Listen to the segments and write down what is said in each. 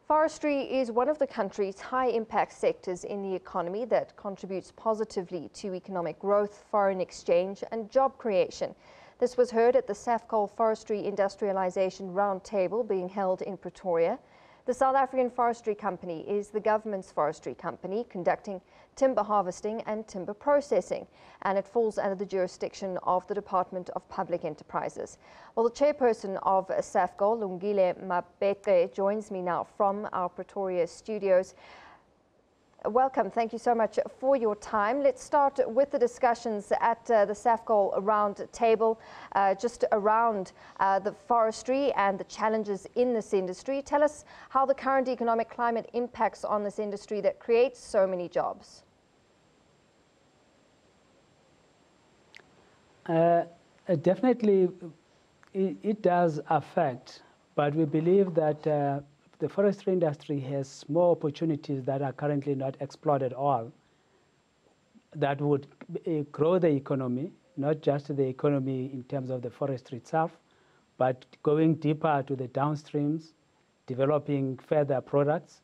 Forestry is one of the country's high-impact sectors in the economy that contributes positively to economic growth, foreign exchange and job creation. This was heard at the SAFCOL Forestry Industrialisation Roundtable being held in Pretoria. The South African Forestry Company is the government's forestry company conducting timber harvesting and timber processing, and it falls under the jurisdiction of the Department of Public Enterprises. Well, the chairperson of SAFCOL, Lungile Mabete, joins me now from our Pretoria studios. Welcome. Thank you so much for your time. Let's start with the discussions at the SAFCOL round table, just around the forestry and the challenges in this industry. Tell us how the current economic climate impacts on this industry that creates so many jobs. Definitely, it does affect, but we believe that the forestry industry has more opportunities that are currently not explored at all that would grow the economy, not just the economy in terms of the forestry itself, but going deeper to the downstreams, developing further products.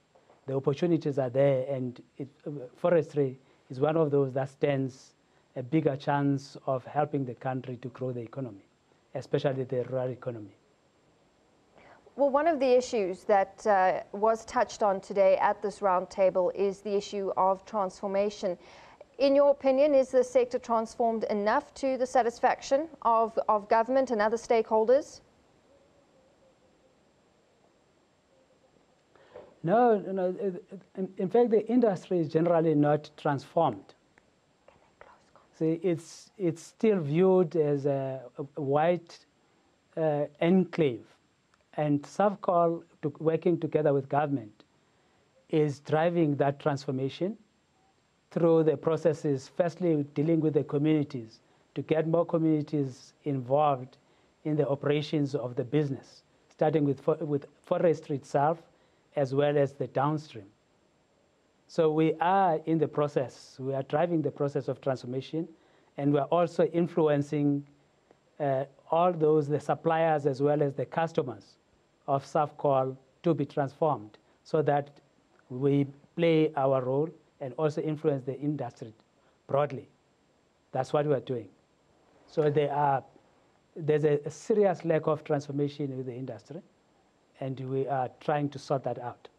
The opportunities are there, and forestry is one of those that stands a bigger chance of helping the country to grow the economy, especially the rural economy. Well, one of the issues that was touched on today at this roundtable is the issue of transformation. In your opinion, is the sector transformed enough to the satisfaction of government and other stakeholders? No. In fact, the industry is generally not transformed. See, it's still viewed as a white enclave. And SAFCOL, working together with government, is driving that transformation through the processes, firstly dealing with the communities, to get more communities involved in the operations of the business, starting with forestry itself, as well as the downstream. So we are in the process, we are driving the process of transformation, and we're also influencing all those, the suppliers as well as the customers of SAFCOL to be transformed so that we play our role and also influence the industry broadly. That's what we're doing. So there's a serious lack of transformation in the industry, and we are trying to sort that out.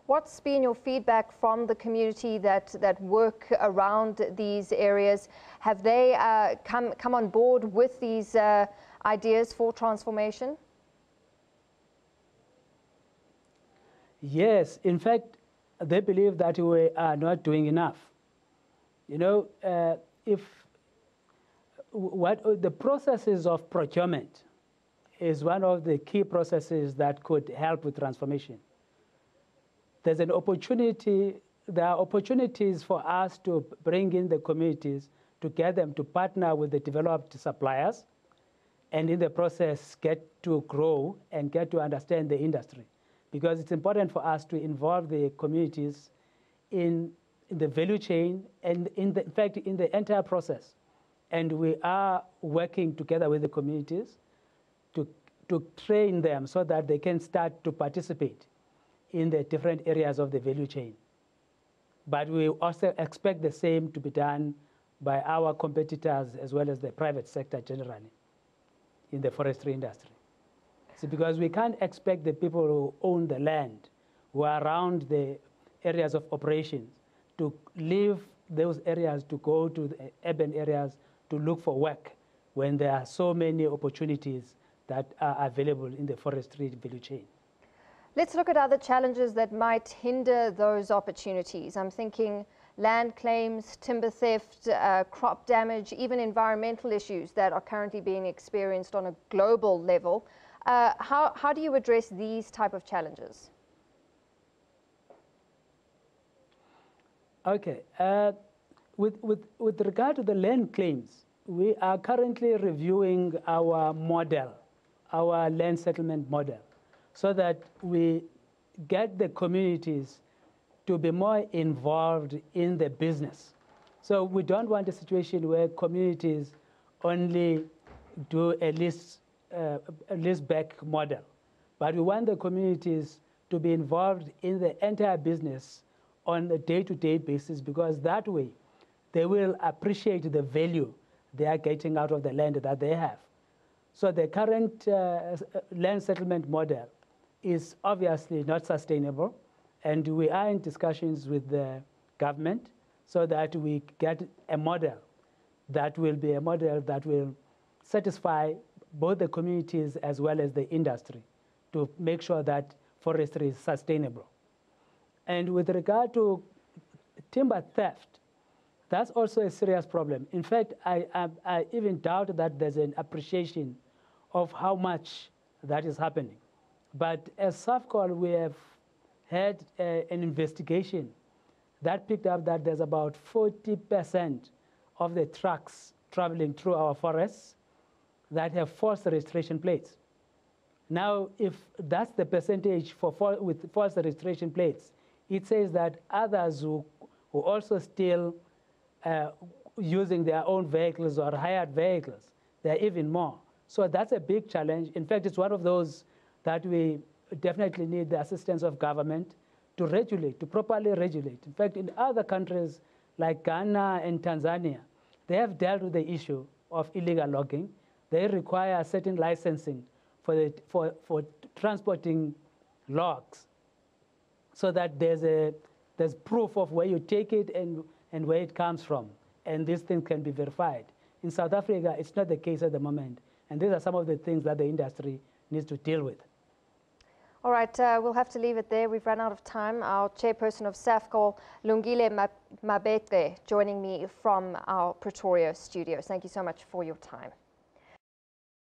What's been your feedback from the community that work around these areas? Have they come on board with these ideas for transformation? Yes, in fact, they believe that we are not doing enough. You know, the processes of procurement is one of the key processes that could help with transformation. There's an opportunity, there are opportunities for us to bring in the communities to get them to partner with the developed suppliers, and in the process get to grow and get to understand the industry. Because it's important for us to involve the communities in the value chain and in fact, in the entire process. And we are working together with the communities to train them so that they can start to participate in the different areas of the value chain. But we also expect the same to be done by our competitors as well as the private sector generally in the forestry industry. See, because we can't expect the people who own the land, who are around the areas of operations, to leave those areas to go to the urban areas to look for work when there are so many opportunities that are available in the forestry value chain. Let's look at other challenges that might hinder those opportunities. I'm thinking land claims, timber theft, crop damage, even environmental issues that are currently being experienced on a global level. How do you address these type of challenges? Okay. With regard to the land claims, we are currently reviewing our model, our land settlement model, so that we get the communities to be more involved in the business. So we don't want a situation where communities only do a lease back model, but we want the communities to be involved in the entire business on a day-to-day basis, because that way they will appreciate the value they are getting out of the land that they have. So the current land settlement model is obviously not sustainable, and we are in discussions with the government so that we get a model that will be a model that will satisfy both the communities as well as the industry to make sure that forestry is sustainable. And with regard to timber theft, that's also a serious problem. In fact, I even doubt that there's an appreciation of how much that is happening. But as SAFCOL, we have had an investigation that picked up that there's about 40% of the trucks traveling through our forests that have false registration plates. Now, if that's the percentage with false registration plates, it says that others who also steal using their own vehicles or hired vehicles, there are even more. So that's a big challenge. In fact, it's one of those that we definitely need the assistance of government to regulate, to properly regulate. In fact, in other countries like Ghana and Tanzania, they have dealt with the issue of illegal logging. They require certain licensing for transporting logs, so that there's proof of where you take it and where it comes from, and these things can be verified. In South Africa, it's not the case at the moment, and these are some of the things that the industry needs to deal with. All right, we'll have to leave it there. We've run out of time. Our chairperson of SAFCOL, Lungile Mabete, joining me from our Pretoria studios. Thank you so much for your time.